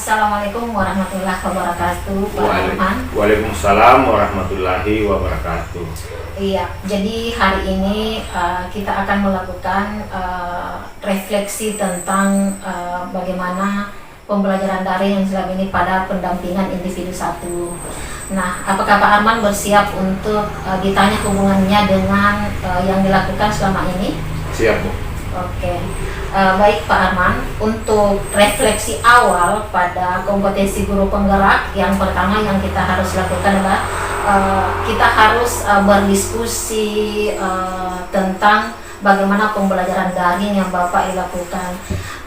Assalamualaikum warahmatullahi wabarakatuh, Pak Arman. Waalaikumsalam warahmatullahi wabarakatuh. Iya, jadi hari ini kita akan melakukan refleksi tentang bagaimana pembelajaran daring yang selama ini pada pendampingan individu satu. Nah, apakah Pak Arman bersiap untuk ditanya hubungannya dengan yang dilakukan selama ini? Siap, Bu. Oke. Baik Pak Arman, untuk refleksi awal pada kompetensi guru penggerak, yang pertama yang kita harus lakukan adalah kita harus berdiskusi tentang bagaimana pembelajaran daring yang Bapak lakukan.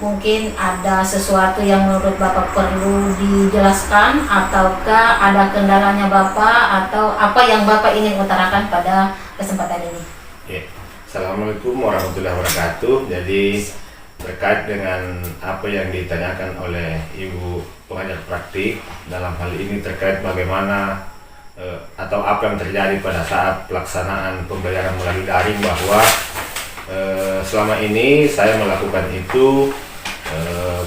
Mungkin ada sesuatu yang menurut Bapak perlu dijelaskan, ataukah ada kendalanya Bapak, atau apa yang Bapak ingin utarakan pada kesempatan ini? Ya. Assalamualaikum warahmatullahi wabarakatuh. Jadi terkait dengan apa yang ditanyakan oleh Ibu pengajar praktik, dalam hal ini terkait bagaimana atau apa yang terjadi pada saat pelaksanaan pembelajaran melalui daring, bahwa selama ini saya melakukan itu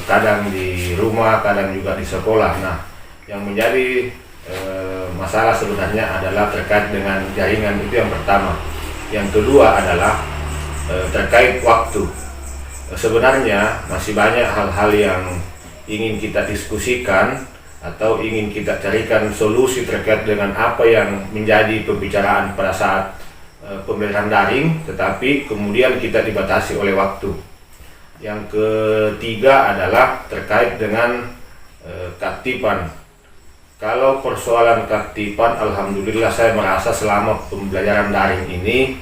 kadang di rumah, kadang juga di sekolah. Nah, yang menjadi masalah sebenarnya adalah terkait dengan jaringan, itu yang pertama. Yang kedua adalah terkait waktu. Sebenarnya masih banyak hal-hal yang ingin kita diskusikan atau ingin kita carikan solusi terkait dengan apa yang menjadi pembicaraan pada saat pembelajaran daring, tetapi kemudian kita dibatasi oleh waktu. Yang ketiga adalah terkait dengan keaktifan. Kalau persoalan keaktifan, alhamdulillah saya merasa selama pembelajaran daring ini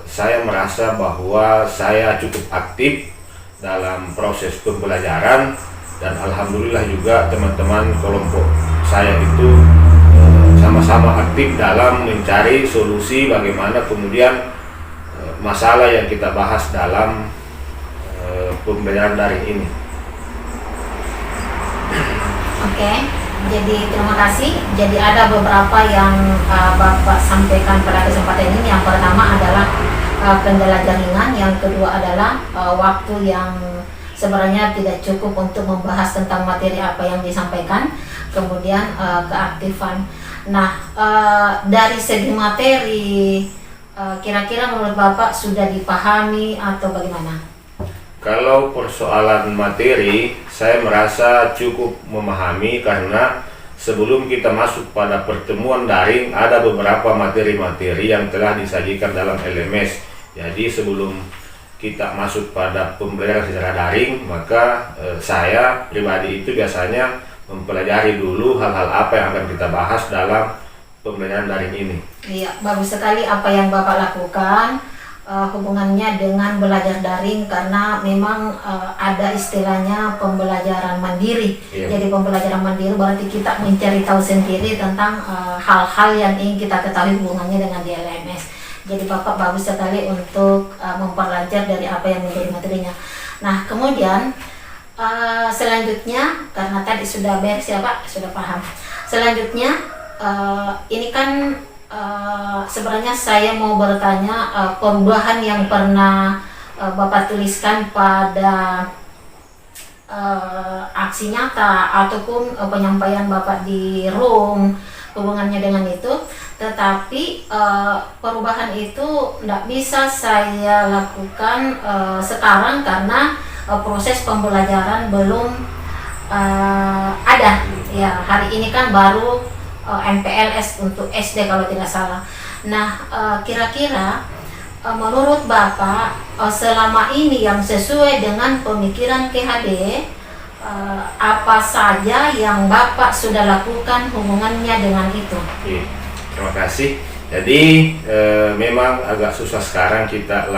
saya merasa bahwa saya cukup aktif dalam proses pembelajaran, dan alhamdulillah juga teman-teman kelompok saya itu sama-sama aktif dalam mencari solusi bagaimana kemudian masalah yang kita bahas dalam pembelajaran daring ini. Oke. Jadi terima kasih. Jadi ada beberapa yang Bapak sampaikan pada kesempatan ini. Yang pertama adalah kendala jaringan, yang kedua adalah waktu yang sebenarnya tidak cukup untuk membahas tentang materi apa yang disampaikan, kemudian keaktifan. Nah, dari segi materi kira-kira menurut Bapak sudah dipahami atau bagaimana? Kalau persoalan materi, saya merasa cukup memahami, karena sebelum kita masuk pada pertemuan daring ada beberapa materi-materi yang telah disajikan dalam LMS. Jadi sebelum kita masuk pada pembelajaran secara daring, maka saya pribadi itu biasanya mempelajari dulu hal-hal apa yang akan kita bahas dalam pembelajaran daring ini. Iya, bagus sekali apa yang Bapak lakukan. Hubungannya dengan belajar daring, karena memang ada istilahnya pembelajaran mandiri. Iya. Jadi pembelajaran mandiri berarti kita mencari tahu sendiri tentang hal-hal yang ingin kita ketahui hubungannya dengan di LMS. Jadi Bapak bagus sekali untuk memperlancar dari apa yang menjadi materinya. Nah, kemudian selanjutnya, karena tadi sudah beres ya Pak, sudah paham. Selanjutnya ini kan sebenarnya saya mau bertanya perubahan yang pernah Bapak tuliskan pada aksi nyata ataupun penyampaian Bapak di room, hubungannya dengan itu. Tetapi perubahan itu tidak bisa saya lakukan sekarang karena proses pembelajaran belum ada. Ya, hari ini kan baru MPLS untuk SD kalau tidak salah. Nah, kira-kira menurut Bapak selama ini yang sesuai dengan pemikiran KHD, apa saja yang Bapak sudah lakukan hubungannya dengan itu? Terima kasih. Jadi memang agak susah sekarang kita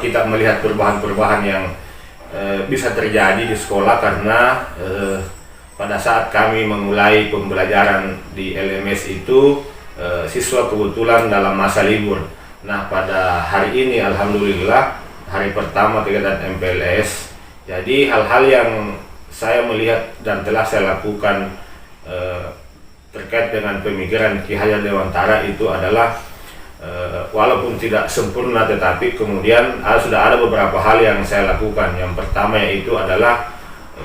kita melihat perubahan-perubahan yang bisa terjadi di sekolah, karena pada saat kami memulai pembelajaran di LMS itu siswa kebetulan dalam masa libur. Nah, pada hari ini alhamdulillah hari pertama kegiatan MPLS. Jadi hal-hal yang saya melihat dan telah saya lakukan terkait dengan pemikiran Ki Hajar Dewantara itu adalah walaupun tidak sempurna, tetapi kemudian sudah ada beberapa hal yang saya lakukan. Yang pertama yaitu adalah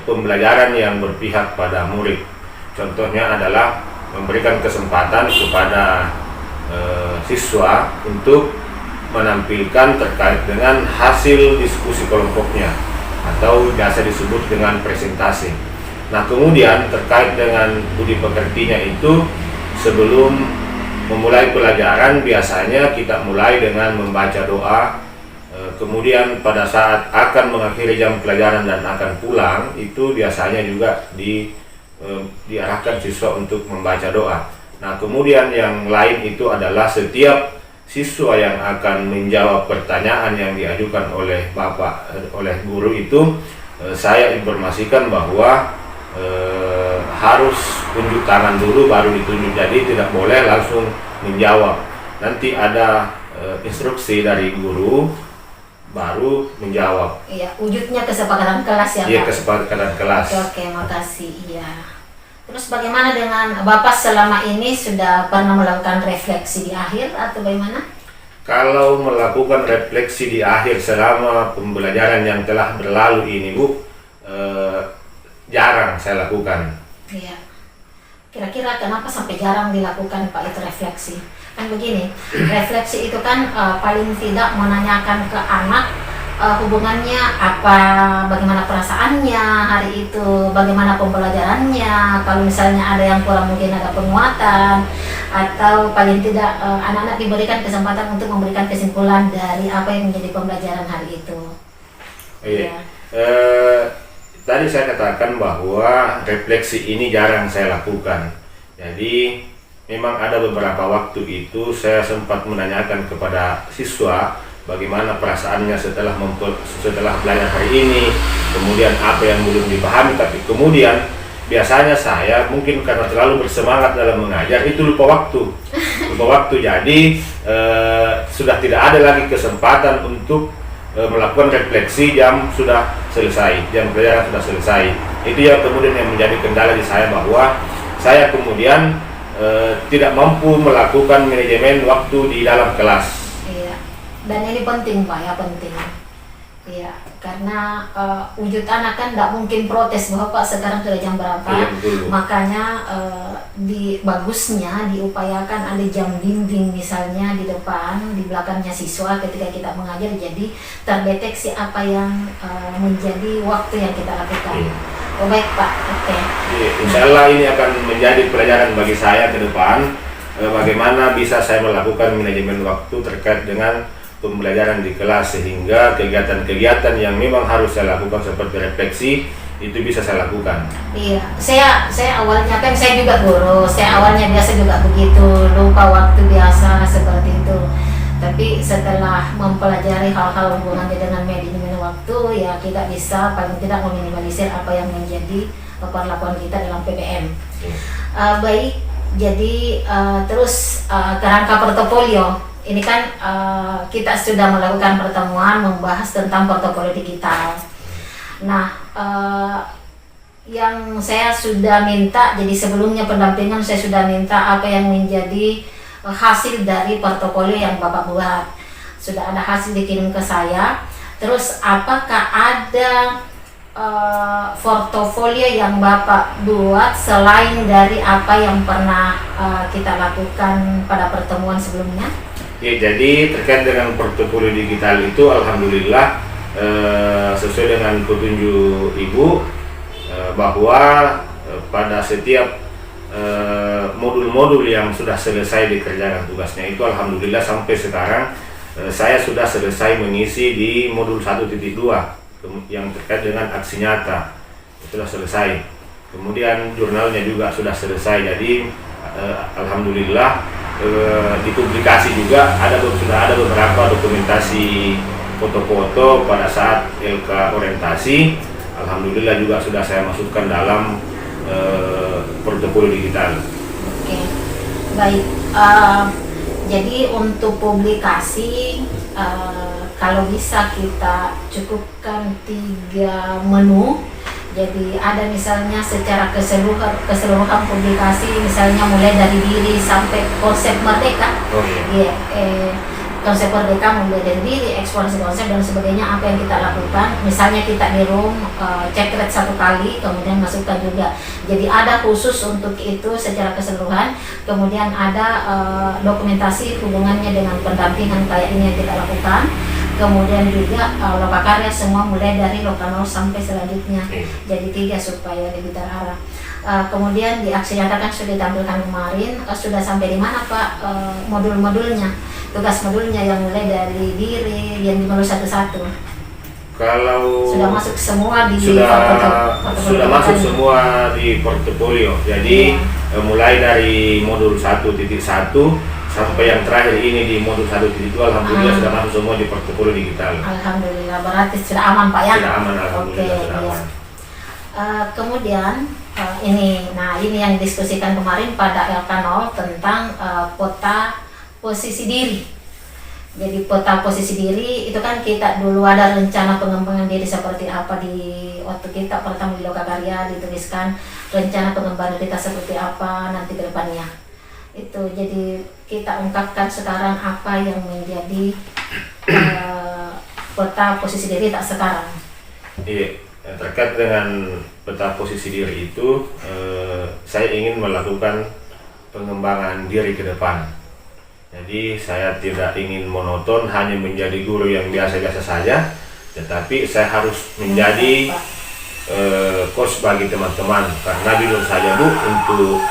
pembelajaran yang berpihak pada murid. Contohnya adalah memberikan kesempatan kepada siswa untuk menampilkan terkait dengan hasil diskusi kelompoknya atau biasa disebut dengan presentasi. Nah, kemudian terkait dengan budi pekertinya itu, sebelum memulai pelajaran biasanya kita mulai dengan membaca doa. Kemudian pada saat akan mengakhiri jam pelajaran dan akan pulang, itu biasanya juga diarahkan siswa untuk membaca doa. Nah, kemudian yang lain itu adalah setiap siswa yang akan menjawab pertanyaan yang diajukan oleh oleh guru itu, saya informasikan bahwa harus tunjuk tangan dulu baru ditunjuk, jadi tidak boleh langsung menjawab. Nanti ada instruksi dari guru baru menjawab. Iya, wujudnya kesepakatan kelas ya, Pak? Iya, kesepakatan kelas. Oke, makasih. Iya. Terus bagaimana dengan Bapak selama ini, sudah pernah melakukan refleksi di akhir atau bagaimana? Kalau melakukan refleksi di akhir selama pembelajaran yang telah berlalu ini, Bu, jarang saya lakukan. Iya. Kira-kira kenapa sampai jarang dilakukan, Pak, itu refleksi? Kan begini, refleksi itu kan paling tidak menanyakan ke anak hubungannya apa, bagaimana perasaannya hari itu, bagaimana pembelajarannya, kalau misalnya ada yang kurang mungkin ada penguatan, atau paling tidak anak-anak diberikan kesempatan untuk memberikan kesimpulan dari apa yang menjadi pembelajaran hari itu. Iya. Tadi saya katakan bahwa refleksi ini jarang saya lakukan. Jadi memang ada beberapa waktu itu saya sempat menanyakan kepada siswa bagaimana perasaannya setelah belajar hari ini, kemudian apa yang belum dipahami, tapi kemudian biasanya saya mungkin karena terlalu bersemangat dalam mengajar itu lupa waktu, jadi sudah tidak ada lagi kesempatan untuk melakukan refleksi. Jam sudah selesai, jam pelajaran sudah selesai. Itu yang kemudian yang menjadi kendala di saya, bahwa saya kemudian tidak mampu melakukan manajemen waktu di dalam kelas. Dan ini penting, Pak, ya, penting. Iya, karena wujud anak kan tidak mungkin protes bahwa Pak sekarang sudah jam berapa. Iya, makanya bagusnya diupayakan ada jam bimbing misalnya di depan, di belakangnya siswa ketika kita mengajar, jadi terdeteksi apa yang menjadi waktu yang kita lakukan. Iya. Oh, baik, Pak. Oke. Iya, insya Allah ini akan menjadi pelajaran bagi saya ke depan, bagaimana bisa saya melakukan manajemen waktu terkait dengan pembelajaran di kelas, sehingga kegiatan-kegiatan yang memang harus saya lakukan seperti refleksi itu bisa saya lakukan. Iya, saya awalnya kan saya juga guru, saya awalnya biasa juga begitu, lupa waktu biasa seperti itu. Tapi setelah mempelajari hal-hal hubungannya dengan manajemen waktu, ya kita bisa paling tidak meminimalisir apa yang menjadi perlakuan kita dalam PPM. Baik, jadi terus kerangka portofolio. Ini kan kita sudah melakukan pertemuan membahas tentang portofolio digital. Nah, yang saya sudah minta, jadi sebelumnya pendampingan saya sudah minta apa yang menjadi hasil dari portofolio yang Bapak buat. Sudah ada hasil dikirim ke saya. Terus apakah ada portofolio yang Bapak buat selain dari apa yang pernah kita lakukan pada pertemuan sebelumnya? Ya, jadi terkait dengan portofolio digital itu alhamdulillah sesuai dengan petunjuk Ibu bahwa pada setiap modul-modul yang sudah selesai dikerjakan tugasnya itu alhamdulillah sampai sekarang saya sudah selesai mengisi di modul 1.2 yang terkait dengan aksi nyata, sudah selesai. Kemudian jurnalnya juga sudah selesai, jadi alhamdulillah dipublikasi juga sudah ada beberapa dokumentasi foto-foto pada saat LK orientasi. Alhamdulillah juga sudah saya masukkan dalam portofolio digital. Oke, baik. Jadi untuk publikasi kalau bisa kita cukupkan 3 menu. Jadi ada misalnya secara keseluruhan publikasi, misalnya mulai dari diri sampai konsep merdeka. Oh, iya. konsep merdeka mulai dari diri, eksplorasi konsep dan sebagainya, apa yang kita lakukan. Misalnya kita di room check rate 1 kali, kemudian masukkan juga. Jadi ada khusus untuk itu secara keseluruhan. Kemudian ada dokumentasi hubungannya dengan pendampingan kayak ini yang kita lakukan. Kemudian juga lokakarya semua mulai dari lokal 0 sampai selanjutnya. Jadi 3 supaya lebih terarah. Kemudian di aksi nyata kan sudah ditampilkan kemarin, sudah sampai di mana Pak modul-modulnya, tugas modulnya yang mulai dari diri yang dimulai satu-satu. Kalau Sudah masuk semua di sudah masuk semua di portofolio. Jadi mulai dari modul 1.1 sampai yang terakhir ini di modul 1.2, alhamdulillah sudah masuk semua di portofolio digital. Alhamdulillah, berarti sudah aman Pak ya? Sudah aman, alhamdulillah. Oke, sudah aman. Kemudian ini yang didiskusikan kemarin pada LK0 tentang peta posisi diri. Jadi peta posisi diri itu kan kita dulu ada rencana pengembangan diri seperti apa di waktu kita pertama di Lokakarya, dituliskan rencana pengembangan kita seperti apa nanti ke depannya. Itu jadi kita ungkapkan sekarang apa yang menjadi peta posisi diri tak sekarang. Iya, terkait dengan peta posisi diri itu, saya ingin melakukan pengembangan diri ke depan. Jadi saya tidak ingin monoton hanya menjadi guru yang biasa-biasa saja, tetapi saya harus menjadi coach bagi teman-teman. Karena jujur saja Bu, untuk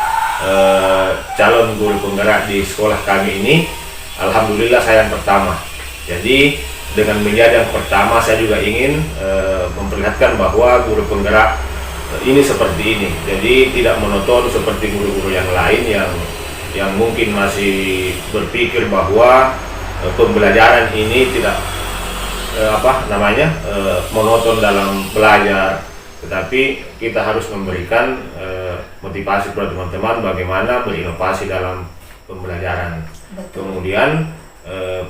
calon guru penggerak di sekolah kami ini, alhamdulillah saya yang pertama. Jadi dengan menjadi yang pertama, saya juga ingin memperlihatkan bahwa guru penggerak ini seperti ini. Jadi tidak monoton seperti guru-guru yang lain yang mungkin masih berpikir bahwa pembelajaran ini tidak monoton dalam belajar, tetapi kita harus memberikan motivasi kepada teman-teman bagaimana berinovasi dalam pembelajaran. Betul. Kemudian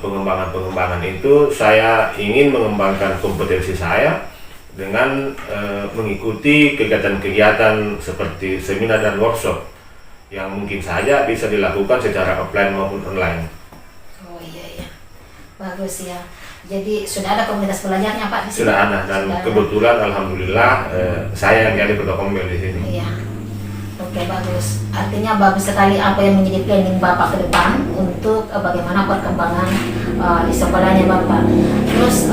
pengembangan itu saya ingin mengembangkan kompetensi saya dengan mengikuti kegiatan-kegiatan seperti seminar dan workshop yang mungkin saja bisa dilakukan secara offline maupun online. Oh iya, bagus ya. Jadi sudah ada komunitas belajarnya Pak di sini? Sudah ada, dan kebetulan alhamdulillah saya yang jadi ketua kombel di sini. Iya. Oke, bagus. Artinya bagus sekali apa yang menjadi planning Bapak ke depan untuk bagaimana perkembangan di sekolahnya Bapak. Terus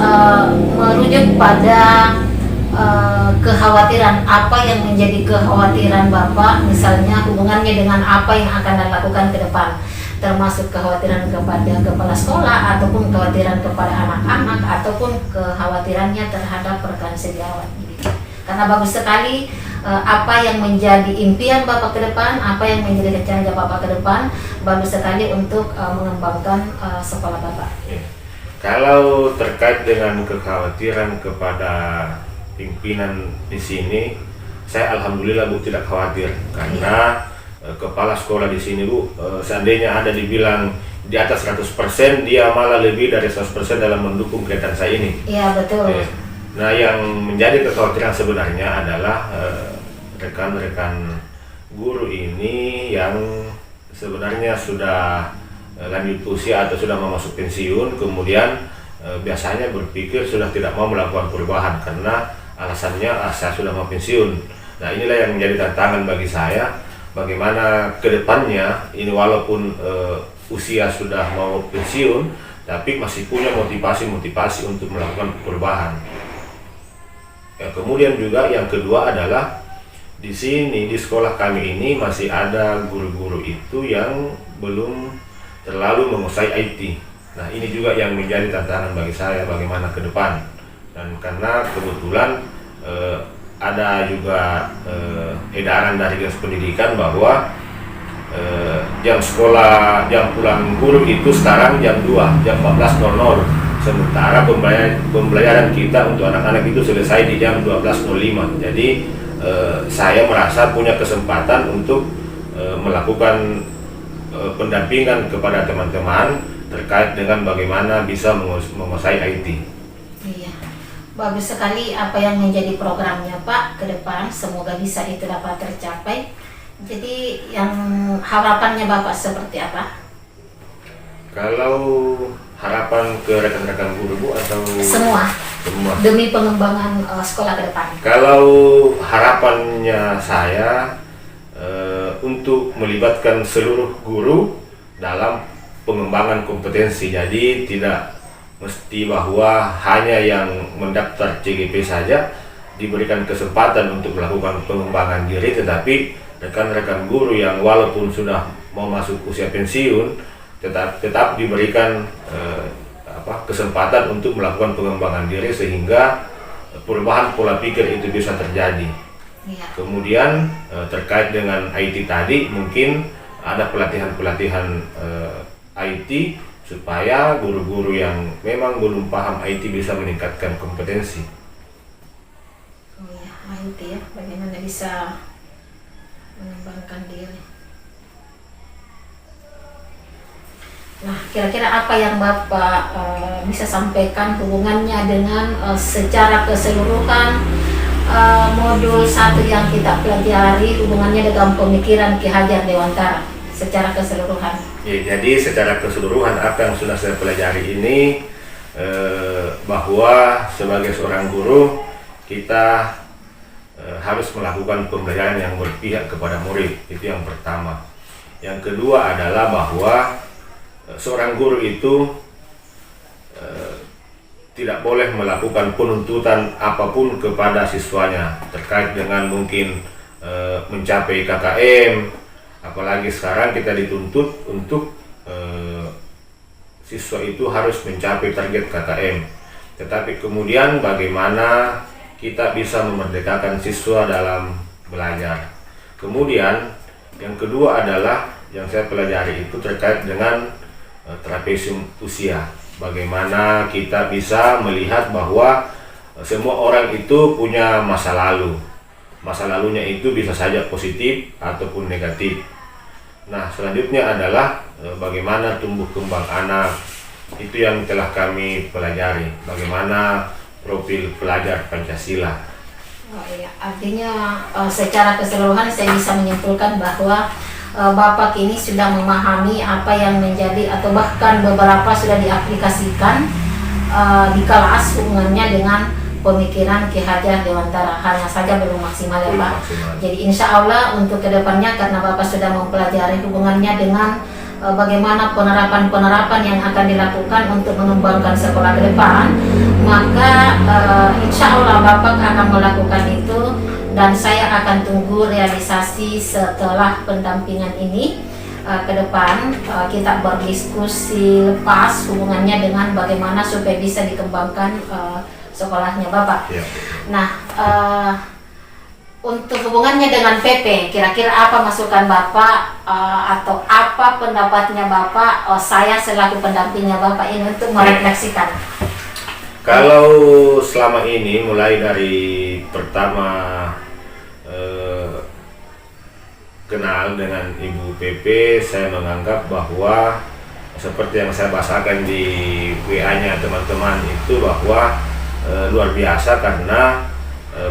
merujuk pada kekhawatiran, apa yang menjadi kekhawatiran Bapak, misalnya hubungannya dengan apa yang akan dilakukan ke depan, termasuk kekhawatiran kepada kepala sekolah ataupun kekhawatiran kepada anak-anak ataupun kekhawatirannya terhadap rekan sejawat. Karena bagus sekali apa yang menjadi impian Bapak ke depan, apa yang menjadi rencana Bapak ke depan, bagus sekali untuk mengembangkan sekolah Bapak. Kalau terkait dengan kekhawatiran kepada pimpinan di sini, saya alhamdulillah Bu tidak khawatir karena kepala sekolah di sini Bu, seandainya ada dibilang di atas 100%, dia malah lebih dari 100% dalam mendukung kegiatan saya ini. Iya betul. Nah, yang menjadi kekhawatiran sebenarnya adalah rekan-rekan guru ini yang sebenarnya sudah lanjut usia atau sudah mau masuk pensiun, kemudian biasanya berpikir sudah tidak mau melakukan perubahan karena alasannya saya sudah mau pensiun. Nah, inilah yang menjadi tantangan bagi saya, bagaimana kedepannya ini walaupun usia sudah mau pensiun, tapi masih punya motivasi untuk melakukan perubahan. Ya, kemudian juga yang kedua adalah di sini di sekolah kami ini masih ada guru-guru itu yang belum terlalu menguasai IT. Nah, ini juga yang menjadi tantangan bagi saya bagaimana ke depan. Dan karena kebetulan ada juga edaran dari Dinas Pendidikan bahwa jam sekolah, jam pulang guru itu sekarang jam 2, jam 14.00. Sementara pembelajaran kita untuk anak-anak itu selesai di jam 12.05. Jadi saya merasa punya kesempatan untuk melakukan pendampingan kepada teman-teman terkait dengan bagaimana bisa menguasai IT. Iya, bagus sekali apa yang menjadi programnya Pak ke depan. Semoga bisa itu dapat tercapai. Jadi yang harapannya Bapak seperti apa? Kalau harapan harapan ke rekan-rekan guru Bu atau Semua semua? demi pengembangan sekolah ke depan. Kalau harapannya saya untuk melibatkan seluruh guru dalam pengembangan kompetensi. Jadi tidak mesti bahwa hanya yang mendaftar CGP saja diberikan kesempatan untuk melakukan pengembangan diri, tetapi rekan-rekan guru yang walaupun sudah mau masuk usia pensiun tetap diberikan kesempatan untuk melakukan pengembangan diri sehingga perubahan pola pikir itu bisa terjadi. Iya. Kemudian terkait dengan IT tadi, mungkin ada pelatihan-pelatihan IT supaya guru-guru yang memang belum paham IT bisa meningkatkan kompetensi. Oh ya, IT ya, bagaimana bisa mengembangkan diri. Nah, kira-kira apa yang Bapak bisa sampaikan hubungannya dengan secara keseluruhan modul 1 yang kita pelajari, hubungannya dengan pemikiran Ki Hajar Dewantara secara keseluruhan? Ya, jadi secara keseluruhan apa yang sudah saya pelajari ini bahwa sebagai seorang guru kita harus melakukan pembelajaran yang berpihak kepada murid, itu yang pertama. Yang kedua adalah bahwa seorang guru itu tidak boleh melakukan penuntutan apapun kepada siswanya terkait dengan mungkin mencapai KKM, apalagi sekarang kita dituntut untuk siswa itu harus mencapai target KKM. Tetapi kemudian bagaimana kita bisa memerdekakan siswa dalam belajar. Kemudian yang kedua adalah yang saya pelajari itu terkait dengan trapesium usia. Bagaimana kita bisa melihat bahwa semua orang itu punya masa lalu. Masa lalunya itu bisa saja positif ataupun negatif. Nah, selanjutnya adalah bagaimana tumbuh kembang anak. Itu yang telah kami pelajari. Bagaimana profil pelajar Pancasila. Oh iya, artinya secara keseluruhan saya bisa menyimpulkan bahwa Bapak ini sudah memahami apa yang menjadi atau bahkan beberapa sudah diaplikasikan di kelas hubungannya dengan pemikiran Ki Hajar Dewantara. Hanya saja belum maksimal ya Pak. Jadi insya Allah untuk kedepannya, karena Bapak sudah mempelajari hubungannya dengan bagaimana penerapan-penerapan yang akan dilakukan untuk mengembangkan sekolah ke depan, maka insya Allah Bapak akan melakukan itu. Dan saya akan tunggu realisasi setelah pendampingan ini. Ke depan kita berdiskusi lepas hubungannya dengan bagaimana supaya bisa dikembangkan sekolahnya Bapak. Ya. Nah, untuk hubungannya dengan PP, kira-kira apa masukan Bapak atau apa pendapatnya Bapak, saya selaku pendampingnya Bapak ini untuk merefleksikan? Kalau selama ini mulai dari pertama kenal dengan Ibu PP, saya menganggap bahwa seperti yang saya bahasakan di WA-nya teman-teman itu bahwa luar biasa, karena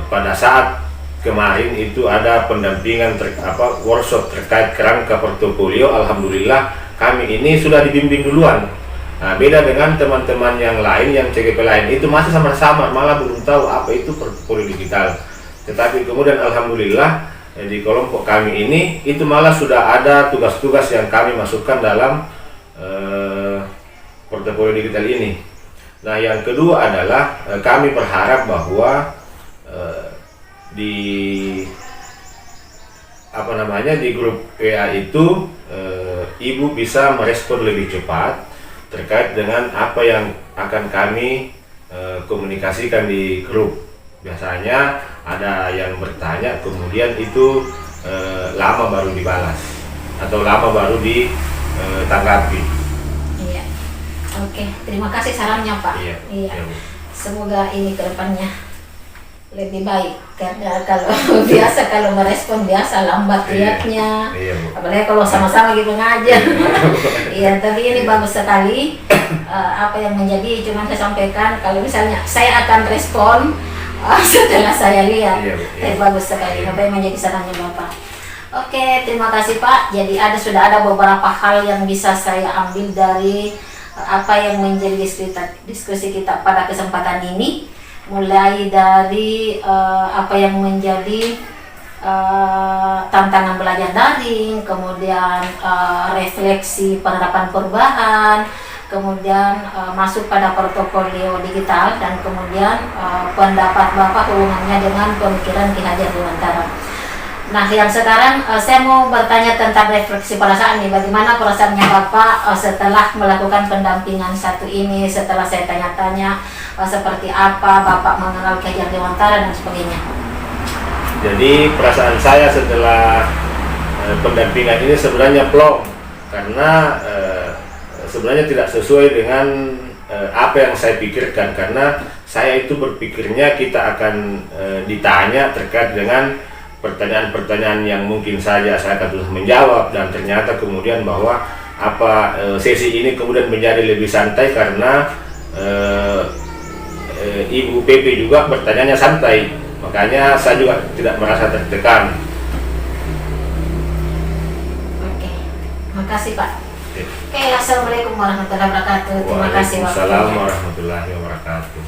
pada saat kemarin itu ada pendampingan workshop terkait kerangka portofolio. Alhamdulillah kami ini sudah dibimbing duluan. Nah, beda dengan teman-teman yang lain yang CGP lain itu masih sama-sama malah belum tahu apa itu portofolio digital. Tetapi kemudian alhamdulillah di kelompok kami ini itu malah sudah ada tugas-tugas yang kami masukkan dalam portofolio digital ini. Nah, yang kedua adalah kami berharap bahwa di grup WA itu Ibu bisa merespon lebih cepat terkait dengan apa yang akan kami komunikasikan di grup. Biasanya ada yang bertanya kemudian itu lama baru dibalas atau lama baru ditanggapi. Iya. Oke, terima kasih sarannya Pak. Iya. Iya. Semoga ini ke depannya lebih baik, karena kalau biasa kalau merespon biasa lambat lihatnya. Iya, Bu. Apalagi kalau sama-sama gitu ngajar. Iya, tapi ini bagus sekali apa yang menjadi, cuman saya sampaikan kalau misalnya saya akan respon setelah saya lihat. Iya. Bagus sekali apa yang menjadi sarannya Bapak. Oke, terima kasih Pak. Jadi sudah ada beberapa hal yang bisa saya ambil dari apa yang menjadi diskusi kita pada kesempatan ini, mulai dari apa yang menjadi tantangan belajar daring, kemudian refleksi penerapan perubahan, kemudian masuk pada portofolio digital, dan kemudian pendapat Bapak hubungannya dengan pemikiran Ki Hajar Dewantara. Nah, yang sekarang saya mau bertanya tentang refleksi perasaan nih. Bagaimana perasaannya Bapak setelah melakukan pendampingan satu ini, setelah saya tanya-tanya seperti apa Bapak mengenal Ki Hajar Dewantara dan sebagainya. Jadi perasaan saya setelah pendampingan ini sebenarnya plong, karena sebenarnya tidak sesuai dengan apa yang saya pikirkan, karena saya itu berpikirnya kita akan ditanya terkait dengan pertanyaan-pertanyaan yang mungkin saja saya akan terus menjawab, dan ternyata kemudian bahwa sesi ini kemudian menjadi lebih santai karena Ibu PP juga bertanyanya santai. Makanya saya juga tidak merasa tertekan. Oke, makasih Pak. Oke, assalamualaikum warahmatullahi wabarakatuh. Terima kasih waktunya. Waalaikumsalam warahmatullahi wabarakatuh.